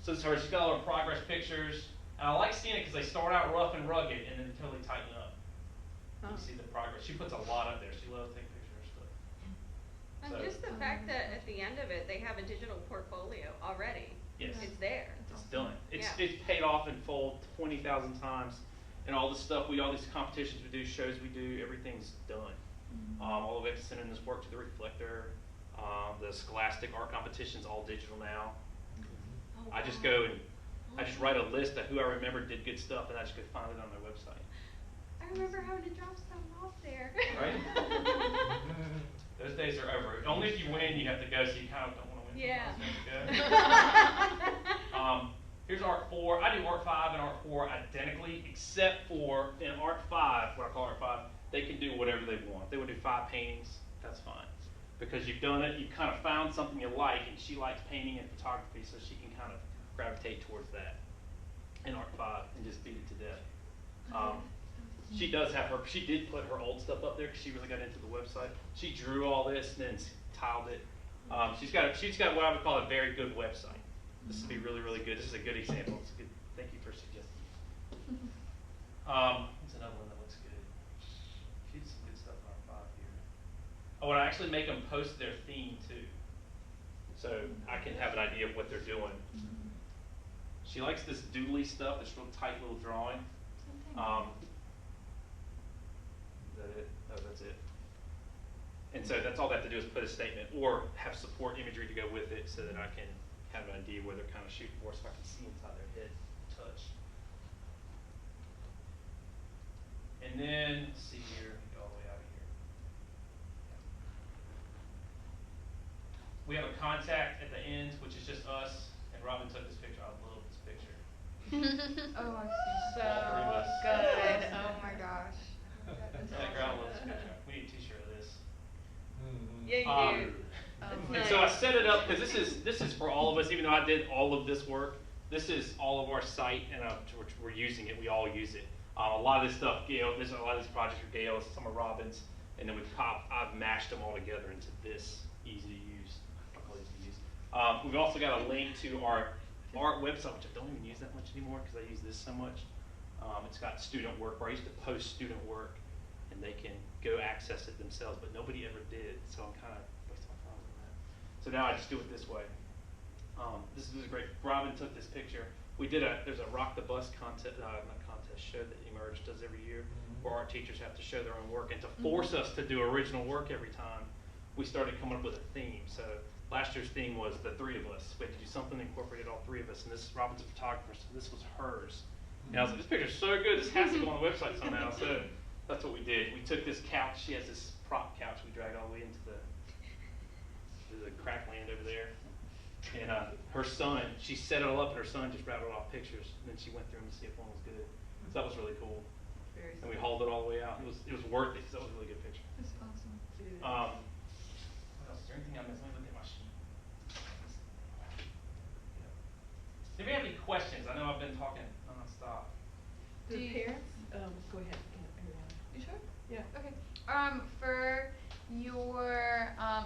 So this is her. She's got all her progress pictures. And I like seeing it because they start out rough and rugged and then until they tighten up. You can see the progress. She puts a lot up there. She loves taking pictures of stuff. And So- just the fact that at the end of it, they have a digital portfolio already. Yes. It's there. It's done. It's Yeah. paid off in full 20,000 times, and all the stuff all these competitions we do, shows we do, everything's done. All the way up to sending this work to the Reflector, the Scholastic art competition's all digital now. I just go and I just write a list of who I remember did good stuff, and I just go find it on my website. I remember having to drop stuff off there. Right? Those days are over. Only if you win, you have to go, so you kind of don't want to win. Yeah. Here's Art 4. I do Art 5 and Art 4 identically, except for in Art 5, what I call Art 5, they can do whatever they want. They would do 5 paintings, that's fine. Because you've done it, you've kind of found something you like, and she likes painting and photography, so she can kind of gravitate towards that in Art 5 and just beat it to death. She does have she did put her old stuff up there because she really got into the website. She drew all this and then tiled it. She's got what I would call a very good website. This would be really, really good. This is a good example. It's a good. Thank you for suggesting it. What's another one that looks good? She did some good stuff in Art 5 here. Oh, and I actually make them post their theme too, so I can have an idea of what they're doing. She likes this doodly stuff, this real tight little drawing. Is that it? Oh, that's it. And so that's all they have to do is put a statement or have support imagery to go with it so that I can have an idea where they're kind of shooting for, so I can see inside their head, touch. And then, let's see here, go all the way out of here. We have a contact at the ends, which is just us, and Robin took this picture. I love this picture. Oh, I see. All three of us. Good. Oh my gosh. That girl loves this picture. We need a t-shirt of this. Yeah, you do. And so I set it up because this is for all of us. Even though I did all of this work, this is all of our site, and we're using it. We all use it. A lot of this stuff, Gail. A lot of these projects are Gail's, some are Robin's, and then I've mashed them all together into this easy to use. I'll call it easy to use. We've also got a link to our art website, which I don't even use that much anymore because I use this so much. It's got student work where I used to post student work, and they can go access it themselves, but nobody ever did, so I'm kind of wasting my time on that. So now I just do it this way. This is great. Robin took this picture. There's a Rock the Bus show that Emerge does every year, where our teachers have to show their own work, and to force us to do original work every time, we started coming up with a theme. So last year's theme was the 3 of us. We had to do something that incorporated all 3 of us, and Robin's a photographer, so this was hers. And I was like, this picture's so good, this has to go on the website somehow. So that's what we did. We took this couch. She has this prop couch we dragged all the way into the crackland over there. And her son, she set it all up, and her son just rattled off pictures, and then she went through them to see if one was good. So that was really cool. Very And we hauled it all the way out. It was worth it because that was a really good picture. That's awesome.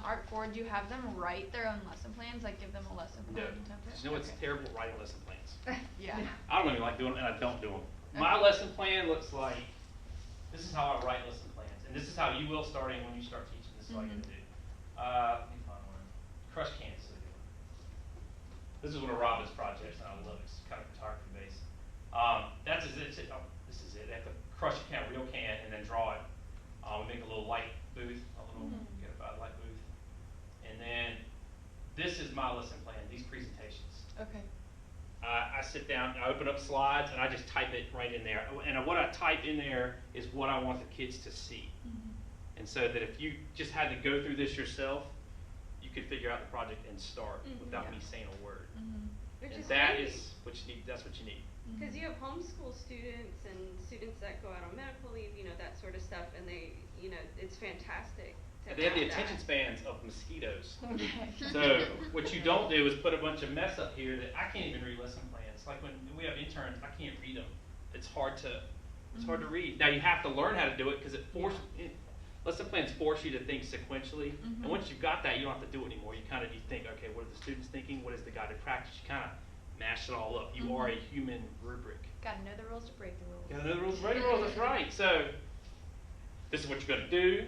Art 4, do you have them write their own lesson plans? Like give them a lesson No, plan template? you know it's terrible writing lesson plans. Yeah. I don't even like doing them, and I don't do them. My lesson plan looks like, this is how I write lesson plans, and this is how you will starting when you start teaching. This is all you're gonna do. Let me find one. Crush cans is a good one. This is one of Robin's projects, and I love it. It's kind of photography based. That's it. Oh, this is it. They have to crush a can, real can, and then draw it. We make a little light booth, get a light booth, and then this is my lesson plan. These presentations. Okay. I sit down, I open up slides, and I just type it right in there. And what I type in there is what I want the kids to see. And so that if you just had to go through this yourself, you could figure out the project and start without me saying a word. Which And is that great. is what you need. That's what you need. Because you have homeschool students and students that go out on medical leave, you know, that sort of stuff, and they, you know, it's fantastic. To They have the that. attention spans of mosquitoes. So what you don't do is put a bunch of mess up here that I can't even read lesson plans. Like when we have interns, I can't read them. It's hard to read. Now you have to learn how to do it because lesson plans force you to think sequentially. And once you've got that, you don't have to do it anymore. You think, okay, what are the students thinking? What is the guided practice? You kind of mash it all up. You are a human rubric. Gotta know the rules to break the rules. Gotta know the rules, break the rules. That's right. So this is what you're gonna do.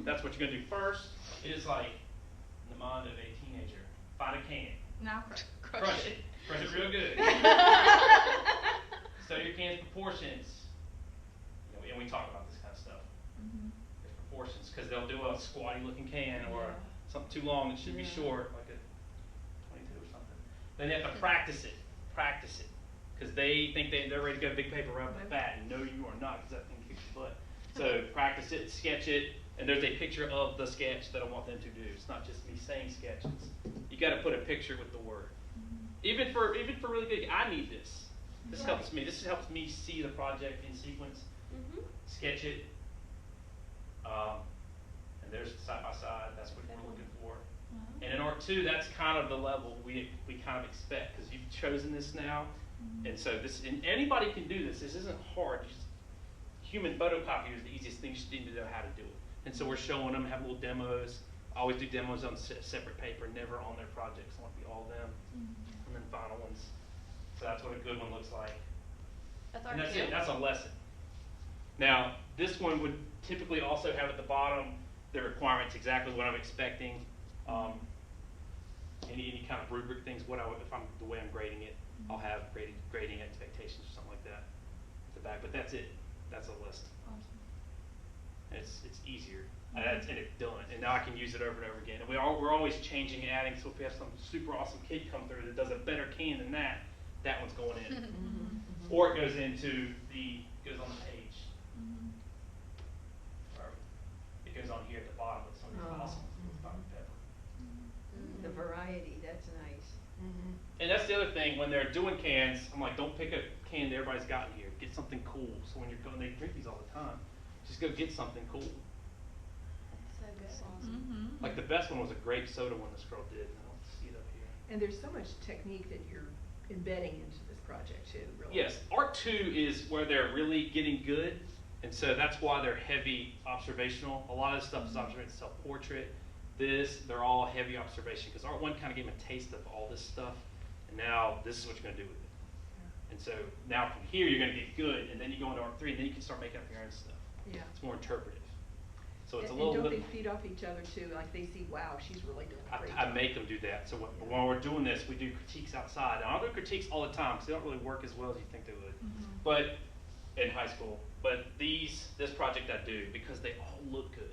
That's what you're gonna do first. It is like in the mind of a teenager. Find a can. Now crush. Crush it. Crush it real good. Study your can's proportions. You know, and we talk about this kind of stuff. There's proportions because they'll do a squatty looking can or something too long that should be short, like a 22 or something. Then you have to practice it. Practice it. Because they think they're ready to go big paper around the bat, and no, you are not, because that thing kicks your butt. So practice it, sketch it, and there's a picture of the sketch that I want them to do. It's not just me saying sketches. You got to put a picture with the word. Even for really good, I need this. This helps me. This helps me see the project in sequence. Sketch it, and there's side by side. That's what we're looking for. And in Art 2, that's kind of the level we kind of expect because you've chosen this now. And so and anybody can do this. This isn't hard. Human photocopier is the easiest thing. You just need to know how to do it. And so we're showing them, have little demos. I always do demos on separate paper, never on their projects. I want to be all them. And then final ones. So that's what a good one looks like. That's And Art that's 2. it. That's a lesson. Now, this one would typically also have at the bottom the requirements, exactly what I'm expecting. Any kind of rubric things, the way I'm grading it, I'll have grading expectations or something like that at the back. But that's it. That's a list. And it's easier. And it's done. And now I can use it over and over again. And we're always changing, adding. So if we have some super awesome kid come through that does a better can than that one's going in. Or it goes on the page. Or it goes on here at the bottom with something awesome with Dr. Pepper. The variety, that's nice. And that's the other thing, when they're doing cans, I'm like, don't pick a can that everybody's got in here. Get something cool. So when you're going, they drink these all the time. Just go get something cool. So good. Awesome. Like the best one was a grape soda one this girl did. I don't see it up here. And there's so much technique that you're embedding into this project too, really. Yes, Art 2 is where they're really getting good. And so that's why they're heavy observational. A lot of this stuff is observational, self-portrait. They're all heavy observation because Art 1 kind of gave them a taste of all this stuff. And now this is what you're going to do with it. And so now from here you're going to get good, and then you go into Art 3, and then you can start making up your own stuff. Yeah. It's more interpretive. So it's And a little don't bit. they feed off each other too? Like they see, wow, she's really doing a great I job. make them do that. So when we're doing this, we do critiques outside. And I don't do critiques all the time because they don't really work as well as you think they would. But in high school, but this project I do because they all look good.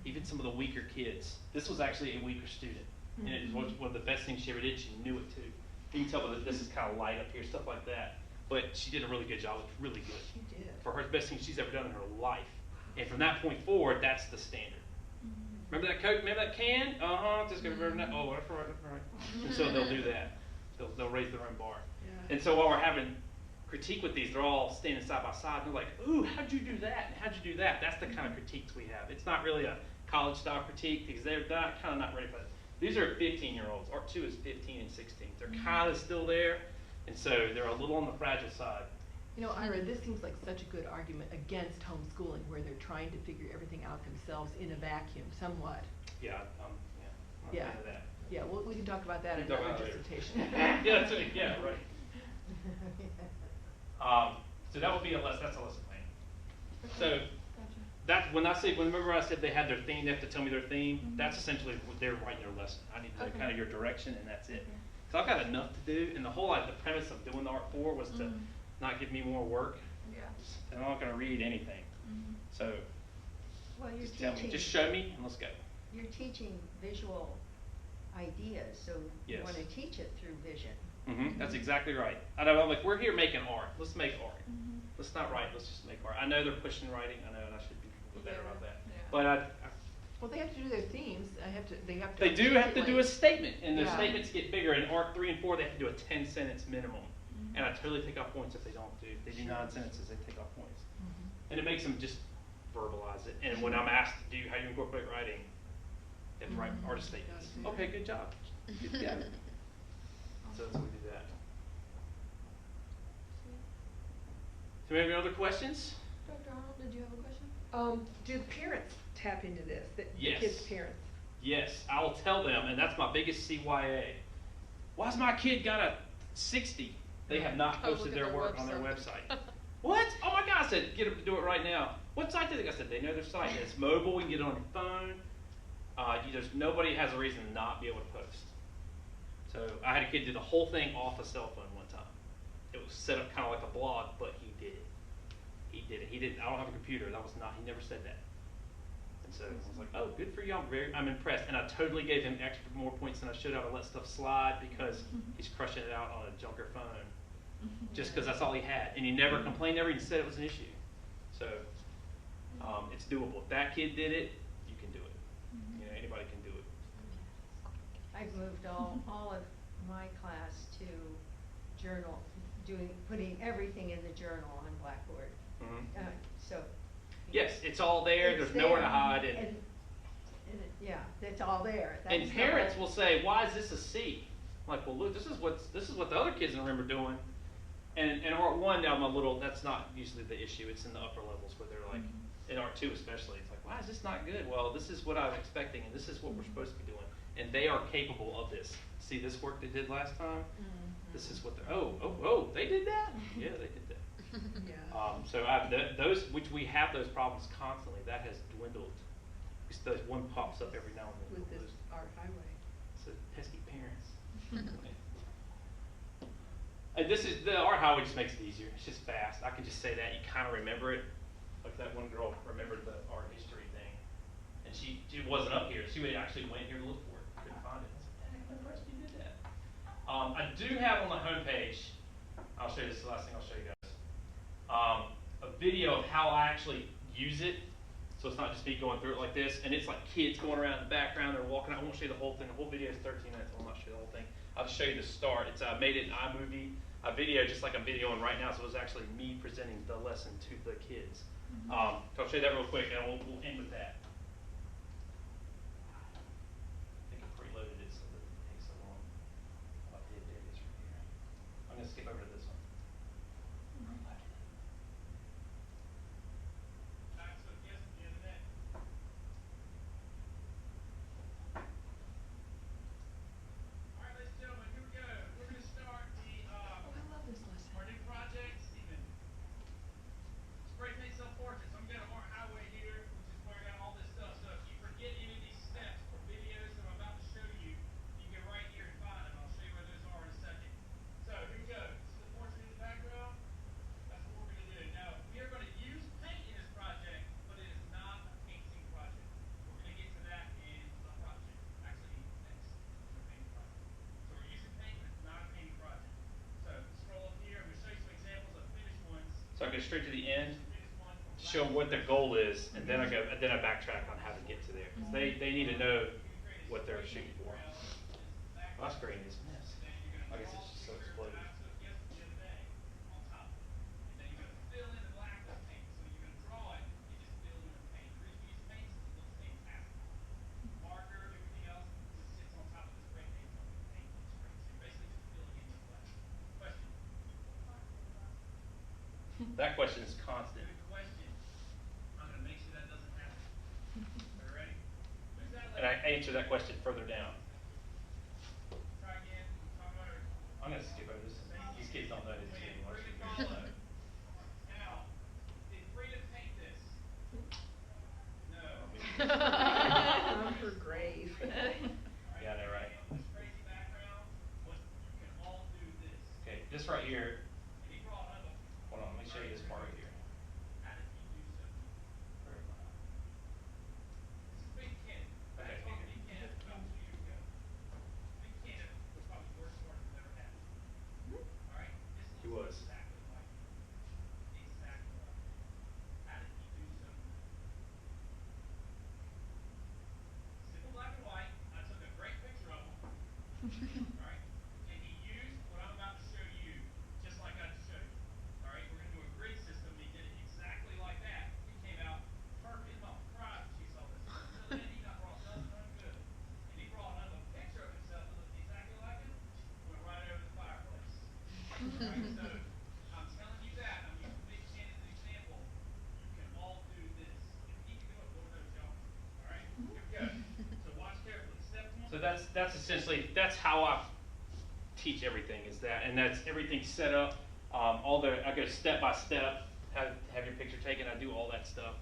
Even some of the weaker kids. This was actually a weaker student, and it was one of the best things she ever did. She knew it too. You can tell that this is kind of light up here, stuff like that. But she did a really good job. It was really good. She did. For her, the best thing she's ever done in her life. And from that point forward, that's the standard. Remember that Coke? Remember that can? Just go remember that. Oh, that's right. And so they'll do that. They'll raise their own bar. Yeah. And so while we're having critique with these, they're all standing side by side. And they're like, ooh, how'd you do that? And how'd you do that? That's the kind of critiques we have. It's not really a college style critique because they're kind of not ready for it. These are 15-year-olds. Art 2 is 15 and 16. They're kind of still there. And so they're a little on the fragile side. You know, Ira, this seems like such a good argument against homeschooling where they're trying to figure everything out themselves in a vacuum, somewhat. Yeah. I'm Yeah. into that. Yeah, we can talk about that We in can talk another about it later. dissertation. Yeah, that's it, yeah, right. So that would be that's a lesson plan. So that remember I said they had their theme, they have to tell me their theme. That's essentially what they're writing their lesson. I need to know kind of your direction, and that's it. So I've got enough to do, and the whole the premise of doing the Art 4 was to not give me more work. Yeah. And I'm not going to read anything. So Well, you're just tell me, teaching, just show me, and let's go. you're teaching visual ideas, so you Yes. want to teach it through vision. That's exactly right. I know. I'm like, we're here making art. Let's make art. Let's not write. Let's just make art. I know they're pushing writing. I know, and I should be better about that. Yeah. But Well, they have to do their themes, they have to. they do have to do a articulate. statement, and the Yeah. statements get bigger. In Art 3 and 4, they have to do a 10-sentence minimum, and I totally take off points if they don't do. If they do 9 sentences, they take off points, and it makes them just verbalize it. And when I'm asked to do how you incorporate writing, they have to write artist statements. Okay, good job. Good job. So that's how we do that. Do we have any other questions? Dr. Arnold, did you have a question? Do the parents tap into this, the Yes. kids' parents? Yes, I will tell them, and that's my biggest CYA. Why's my kid got a 60? They have not Oh, look posted at their their work on their website. website. What? Oh my God, I said, get them to do it right now. What site do they? I said, they know their site. It's mobile, you can get it on your phone. There's nobody has a reason to not be able to post. So I had a kid do the whole thing off a cell phone one time. It was set up kind of like a blog, but he did it. He did it. He didn't. I don't have a computer. He never said that. And so I was like, oh, good for you. I'm impressed. And I totally gave him more points than I should have. I let stuff slide because he's crushing it out on a junker phone. Just because that's all he had. And he never complained, never even said it was an issue. So it's doable. If that kid did it, you can do it. You know, anybody can do it. I've moved all of my class to journal, putting everything in the journal on Blackboard. So. Yes, it's all there. It's There's nowhere to there, hide. yeah, it's all there. And That's parents the will say, "Why is this a C?" I'm like, well, look, this is what the other kids remember doing. And in Art 1 now, that's not usually the issue. It's in the upper levels where they're like, in Art 2 especially, it's like, why is this not good? Well, this is what I'm expecting, and this is what we're supposed to be doing. And they are capable of this. See this work they did last time? This is what they're, they did that? Yeah, they did that. Yeah. So we have those problems constantly. That has dwindled. Because one pops up every now and then. With this art highway. So pesky parents. And the art highway just makes it easier. It's just fast. I can just say that. You kind of remember it. Like that one girl remembered the art history thing. And she wasn't up here. She actually went here to look for it. Couldn't find it. I was like, dang, I'm impressed you did that. I do have on the homepage, I'll show you this, the last thing I'll show you guys, a video of how I actually use it. So it's not just me going through it like this, and it's like kids going around in the background, they're walking. I won't show you the whole thing. The whole video is 13 minutes. I'll not show you the whole thing. I'll just show you the start. It's made it in iMovie, a video just like I'm videoing right now, so it was actually me presenting the lesson to the kids. So I'll show you that real quick, and we'll end with that. I think I preloaded it so that it takes so long. There it is right here. I'm going to skip over to this one. So I go straight to the end to show them what their goal is, and then I backtrack on how to get to there. 'Cause they need to know what they're shooting for. My screen is a mess. I guess it's just so exploded. That question is constant. Good question. I'm going to make sure that doesn't happen. Are you ready? answer that question further down. I'm going to skip over this. These kids don't know this anymore. Now, did Frida paint this? No. From her grave. Yeah, I know, right? This crazy background, but you can all do this. Okay, this right here. And he brought another. Hold on, let me show you this part right here. How did he do so? Where am I? This is Big Ken. I Okay, talked to Big Big Ken about 2 years ago. Big Ken was probably the worst artist I've ever had. All right? This He looks was. exactly like him. Exactly like him. How did he do so? Simple black and white. I took a great picture of him. Alright? And he used what I'm about to show you, just like I just showed you. Alright? We're going to do a grid system. He did it exactly like that. It came out perfect. Mom cried when she saw this. Then he not brought nothing good. And he brought another picture of himself that looked exactly like him. Went right over the fireplace. Alright? So, I'm telling you that. I'm using Big Ken as an example. You can all do this. If he can do it, Lord knows y'all. Alright? Here we go. So watch carefully. Step one. So that's essentially, that's how I teach everything, is that, and that's everything set up. I go step by step, have your picture taken. I do all that stuff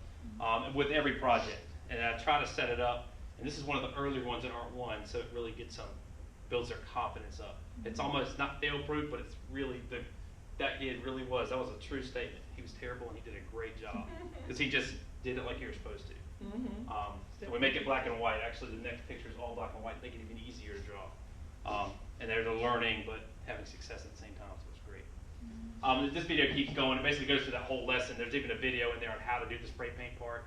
with every project, and I try to set it up. And this is one of the earlier ones in Art 1, so it really gets them, builds their confidence up. It's almost not fail-proof, but it's really that kid really was. That was a true statement. He was terrible, and he did a great job because he just did it like you were supposed to. And we make it black and white. Actually, the next picture is all black and white, make it even easier to draw. And they're learning, but having success at the same time, so it's great. This video keeps going. It basically goes through that whole lesson. There's even a video in there on how to do the spray paint part.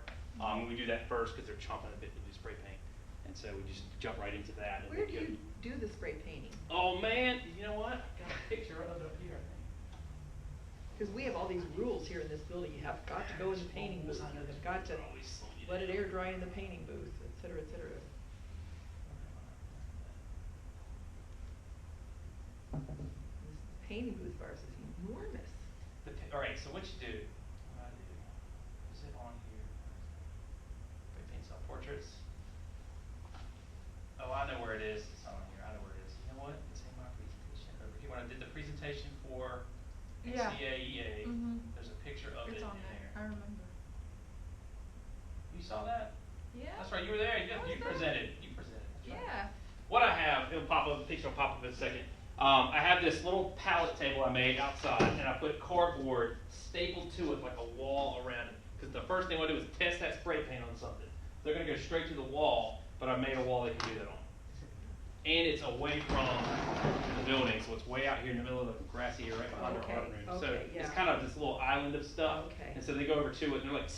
We do that first because they're chomping a bit to do spray paint. And so we just jump right into that. And Where do you do the spray painting? Oh, man. You know what? I've got a picture of it up here, I think. Because we have all these rules here in this building. You have got to go in the painting booth. You've got to let it air dry in the painting booth, et cetera, et cetera. This painting booth of ours is enormous. All right, so what you do, what I do, is it on here? Spray paint self-portraits. Oh, I know where it is. It's not on here. I know where it is. You know what? It's in my presentation over here. When I did the presentation for Yeah. NCAEA, there's a picture of It's it on in there. there. I remember. You saw that? Yeah. That's right. You were there. I was You there. presented. You presented. That's right. Yeah. What I have, it'll pop up. The picture will pop up in a second. I have this little pallet table I made outside, and I put cardboard stapled to it like a wall around it. Because the first thing I do is test that spray paint on something. They're going to go straight to the wall, but I made a wall they can do that on. And it's away from the building, so it's way out here in the middle of the grassy area right behind Okay, our living room. So okay, yeah. it's kind of this little island of stuff. Okay. And so they go over to it, and they're like,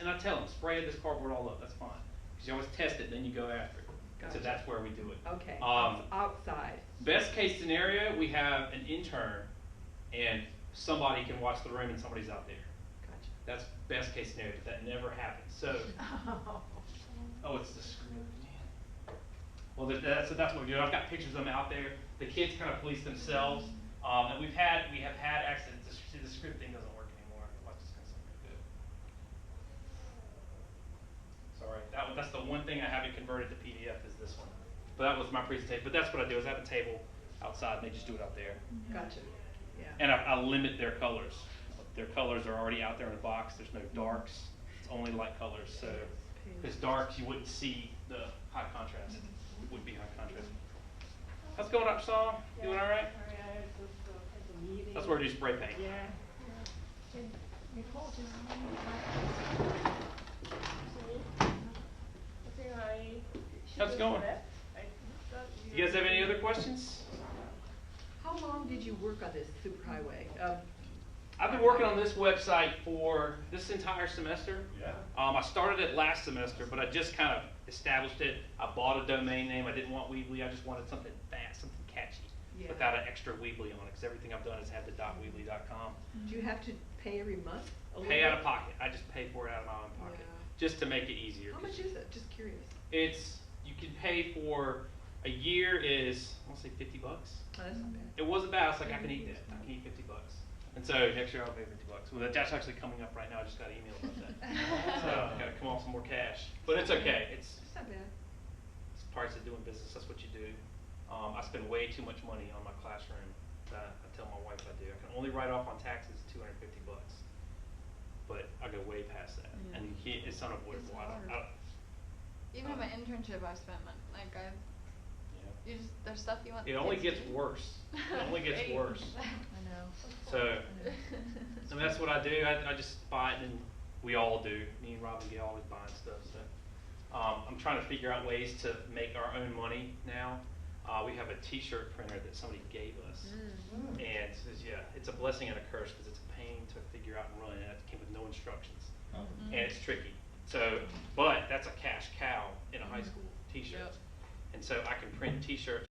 and I tell them, spray this cardboard all up. That's fine. Because you always test it, then you go after it. Gotcha. So that's where we do it. Okay, Um, outside. Best case scenario, we have an intern, and somebody can watch the room, and somebody's out there. Gotcha. That's best case scenario, but that never happens. So, oh, it's the script, man. Well, that's what we do. I've got pictures of them out there. The kids kind of police themselves, and we have had accidents. The script thing doesn't work anymore. Watch this kind of something good. Sorry, that's the one thing I haven't converted to PDF is this one. But that was my presentation. But that's what I do is I have a table outside, and they just do it out there. Gotcha. Yeah. And I limit their colors. Their colors are already out there in the box. There's no darks. It's only light colors. So if it's darks, you wouldn't see the high contrast. It would be high contrast. How's it going up, Saul? Doing all right? That's where we do spray paint. How's it going? You guys have any other questions? How long did you work on this superhighway? I've been working on this website for this entire semester. Yeah. I started it last semester, but I just kind of established it. I bought a domain name. I didn't want Weebly. I just wanted something fast, something catchy, Yeah. without an extra Weebly on it, because everything I've done is have the .weebly.com. Do you have to pay every month? a little Pay out bit? of pocket. I just pay for it out of my own pocket, Yeah. just to make it easier. How much is it? Just curious. You can pay for a year is, I want to say $50. Oh, that's not bad. It wasn't bad. I was like, I can eat that. I can eat $50. And so next year I'll pay $50. Well, that's actually coming up right now. I just got an email about that. So I've got to come off some more cash. But it's okay. It's It's not bad. part price of doing business. That's what you do. I spend way too much money on my classroom. That I tell my wife I do. I can only write off on taxes $250, but I go way past that, Yeah. and you can't, it's unavoidable. Even in my internship, I spent money. Like you just there's stuff you want. It only gets worse. It only gets Right. worse. I know. So, I mean, that's what I do. I just buy it, and we all do. Me and Robin get always buying stuff. So, I'm trying to figure out ways to make our own money now. We have a T-shirt printer that somebody gave us, and it's a blessing and a curse because it's a pain to figure out and run, and it came with no instructions, and it's tricky. So, but that's a cash cow in a high school T-shirt, Yep. and so I can print T-shirts